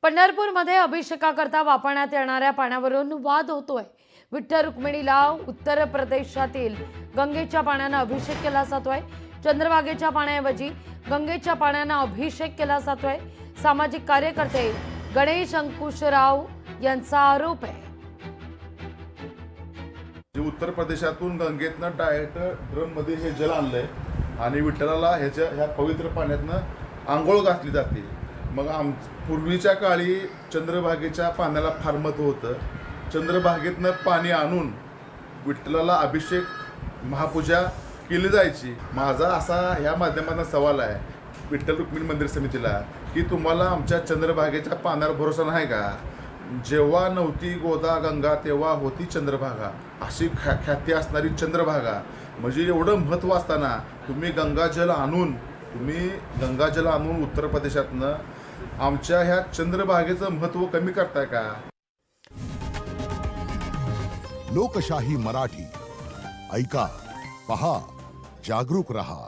पंढरपूरमध्ये अभिषेकाकरता वापरण्यात येणाऱ्या पाण्यावरून वाद होतोय। विठ्ठल रुक्मिणीला उत्तर प्रदेशातील गंगेच्या पाण्याने अभिषेक केला जातोय। चंद्रभागेच्या पाण्याऐवजी गंगेच्या पाण्याने अभिषेक केला जातोय। सामाजिक कार्यकर्ते गणेश अंकुशराव यांचा आरोप आहे। उत्तर प्रदेशातून गंगेतनं डायरेक्ट ड्रम मध्ये हे जल आणलंय आणि विठ्ठलाला ह्या पवित्र पाण्यातनं आंघोळ घातली जाते। मग पूर्वीच्या काळी चंद्रभागेच्या पाण्याला फार महत्त्व होतं। चंद्रभागेतनं पाणी आणून विठ्ठलाला अभिषेक महापूजा केली जायची। माझा असा ह्या माध्यमातून सवाल आहे विठ्ठल रुक्मिणी मंदिर समितीला की तुम्हाला आमच्या चंद्रभागेच्या पाण्यावर भरोसा नाही का? जेव्हा नव्हती गोदा गंगा तेव्हा होती चंद्रभागा, अशी ख्याती असणारी चंद्रभागा म्हणजे एवढं महत्त्व असताना तुम्ही गंगाजल आणून उत्तर प्रदेशातनं आमच्या ह्या चंद्रभागेचं महत्त्व कमी करताय का? लोकशाही मराठी ऐका, पहा, जागरूक रहा।